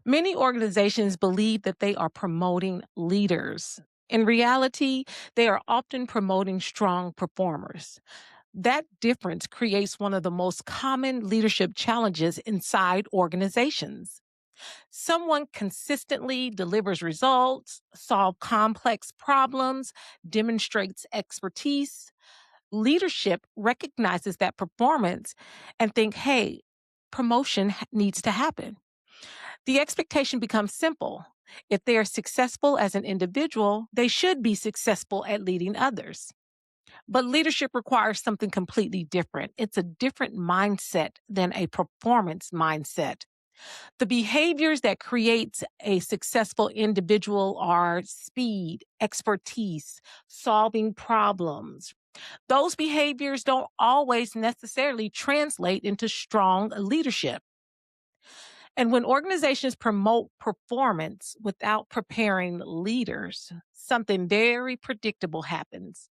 Many organizations believe that they are promoting leaders. In reality, they are often promoting strong performers. That difference creates one of the most common leadership challenges inside organizations. Someone consistently delivers results, solves complex problems, demonstrates expertise. Leadership recognizes that performance and think, hey, promotion needs to happen. The expectation becomes simple. If they are successful as an individual, they should be successful at leading others. But leadership requires something completely different. It's a different mindset than a performance mindset. The behaviors that creates a successful individual are speed, expertise, solving problems. Those behaviors don't always necessarily translate into strong leadership. And when organizations promote performance without preparing leaders, something very predictable happens.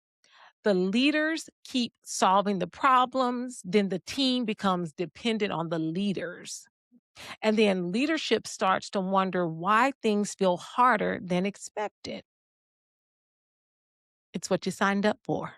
The leaders keep solving the problems, then the team becomes dependent on the leaders. And then leadership starts to wonder why things feel harder than expected. It's what you signed up for.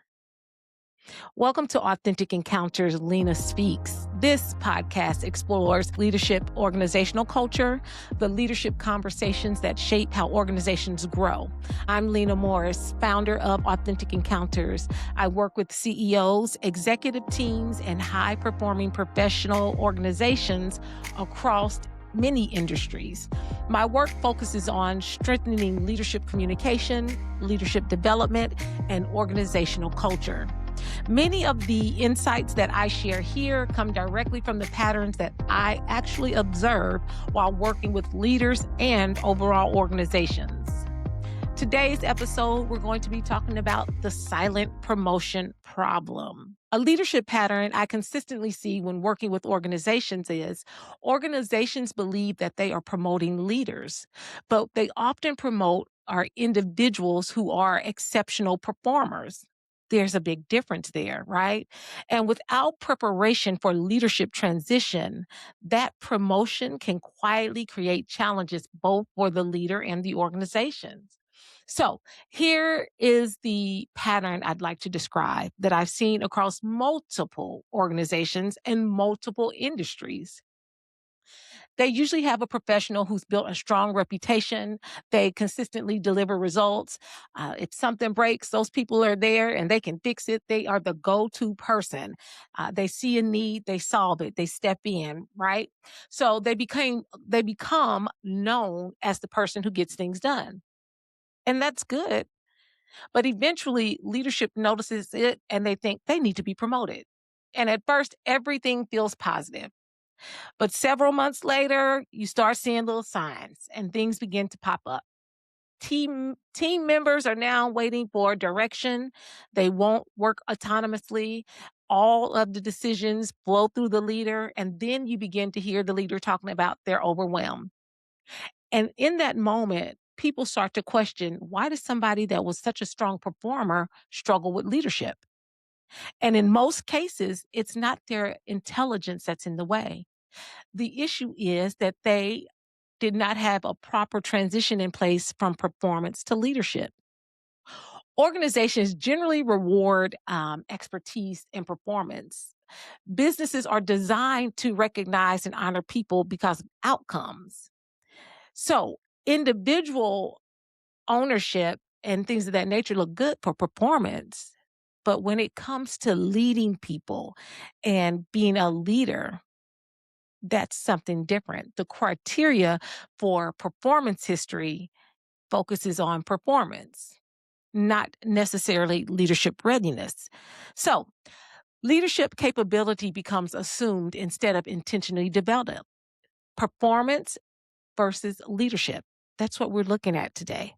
Welcome to Authentic Encounters, Lena Speaks. This podcast explores leadership, organizational culture, the leadership conversations that shape how organizations grow. I'm Lena Morris, founder of Authentic Encounters. I work with CEOs, executive teams, and high-performing professional organizations across many industries. My work focuses on strengthening leadership communication, leadership development, and organizational culture. Many of the insights that I share here come directly from the patterns that I actually observe while working with leaders and overall organizations. Today's episode, we're going to be talking about the silent promotion problem. A leadership pattern I consistently see when working with organizations is organizations believe that they are promoting leaders, but they often promote are individuals who are exceptional performers. There's a big difference there, right? And without preparation for leadership transition, that promotion can quietly create challenges both for the leader and the organizations. So here is the pattern I'd like to describe that I've seen across multiple organizations and multiple industries. They usually have a professional who's built a strong reputation. They consistently deliver results. If something breaks, those people are there and they can fix it. They are the go-to person. They see a need, they solve it, they step in, right? So they become known as the person who gets things done. And that's good. But eventually leadership notices it and they think they need to be promoted. And at first, everything feels positive. But several months later, you start seeing little signs and things begin to pop up. Team members are now waiting for direction. They won't work autonomously. All of the decisions flow through the leader. And then you begin to hear the leader talking about they're overwhelmed. And in that moment, people start to question, why does somebody that was such a strong performer struggle with leadership? And in most cases, it's not their intelligence that's in the way. The issue is that they did not have a proper transition in place from performance to leadership. Organizations generally reward expertise and performance. Businesses are designed to recognize and honor people because of outcomes. So, individual ownership and things of that nature look good for performance. But when it comes to leading people and being a leader, that's something different. The criteria for performance history focuses on performance, not necessarily leadership readiness. So, leadership capability becomes assumed instead of intentionally developed. Performance versus leadership. That's what we're looking at today.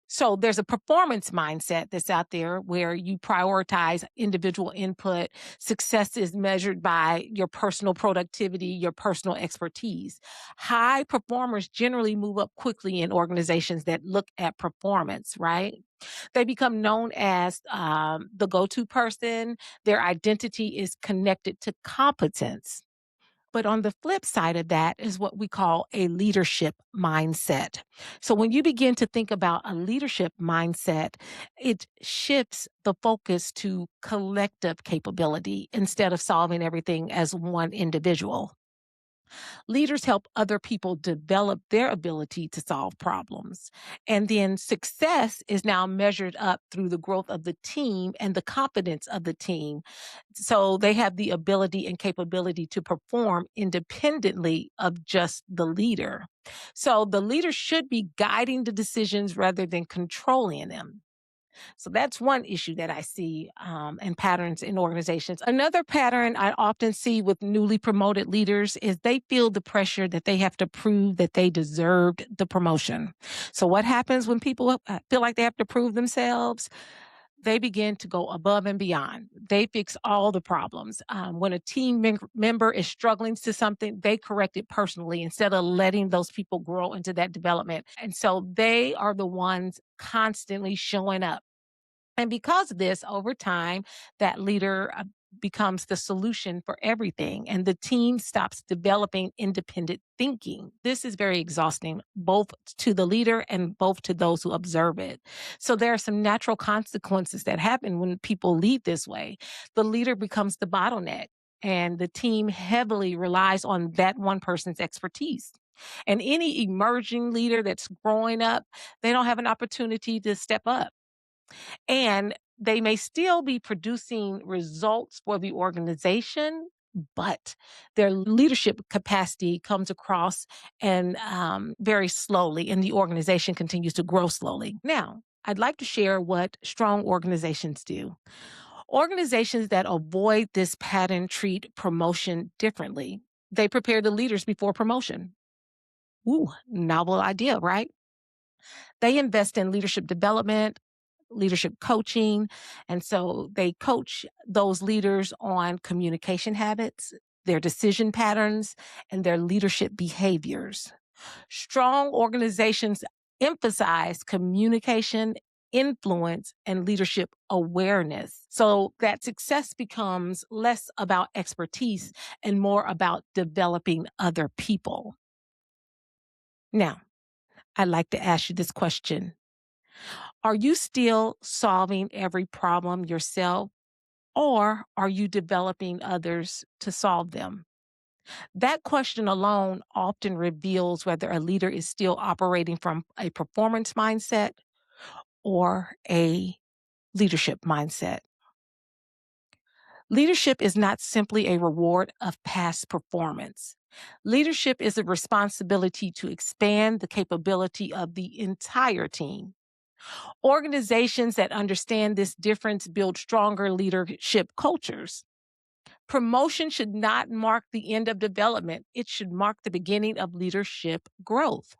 So there's a performance mindset that's out there where you prioritize individual input. Success is measured by your personal productivity, your personal expertise. High performers generally move up quickly in organizations that look at performance, right? They become known as the go-to person. Their identity is connected to competence. But on the flip side of that is what we call a leadership mindset. So when you begin to think about a leadership mindset, it shifts the focus to collective capability instead of solving everything as one individual. Leaders help other people develop their ability to solve problems. And then success is now measured up through the growth of the team and the confidence of the team. So they have the ability and capability to perform independently of just the leader. So the leader should be guiding the decisions rather than controlling them. So that's one issue that I see and patterns in organizations. Another pattern I often see with newly promoted leaders is they feel the pressure that they have to prove that they deserved the promotion. So what happens when people feel like they have to prove themselves? They begin to go above and beyond. They fix all the problems. When a team member is struggling to something, they correct it personally instead of letting those people grow into that development. And so they are the ones constantly showing up. And because of this, over time, that leader becomes the solution for everything, and the team stops developing independent thinking. This is very exhausting, both to the leader and both to those who observe it. So there are some natural consequences that happen when people lead this way. The leader becomes the bottleneck, and the team heavily relies on that one person's expertise. And any emerging leader that's growing up, they don't have an opportunity to step up, and they may still be producing results for the organization, but their leadership capacity comes across and very slowly, and the organization continues to grow slowly. Now, I'd like to share what strong organizations do. Organizations that avoid this pattern treat promotion differently. They prepare the leaders before promotion. Ooh, novel idea, right? They invest in leadership development, leadership coaching. And so they coach those leaders on communication habits, their decision patterns, and their leadership behaviors. Strong organizations emphasize communication, influence, and leadership awareness so that success becomes less about expertise and more about developing other people. Now, I'd like to ask you this question. Are you still solving every problem yourself, or are you developing others to solve them? That question alone often reveals whether a leader is still operating from a performance mindset or a leadership mindset. Leadership is not simply a reward of past performance. Leadership is a responsibility to expand the capability of the entire team. Organizations that understand this difference build stronger leadership cultures. Promotion should not mark the end of development. It should mark the beginning of leadership growth.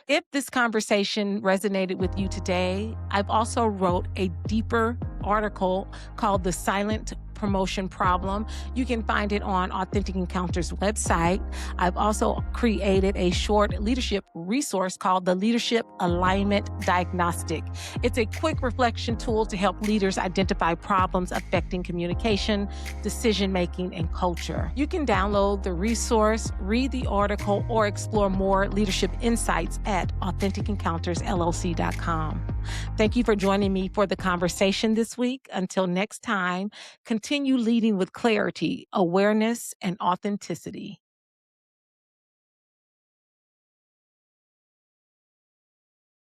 If this conversation resonated with you today, I've also wrote a deeper article called The Silent Promotion Problem. You can find it on Authentic Encounters website. I've also created a short leadership resource called the Leadership Alignment Diagnostic. It's a quick reflection tool to help leaders identify problems affecting communication, decision-making, and culture. You can download the resource, read the article, or explore more leadership insights at AuthenticEncountersLLC.com. Thank you for joining me for the conversation this week. Until next time, continue leading with clarity, awareness, and authenticity.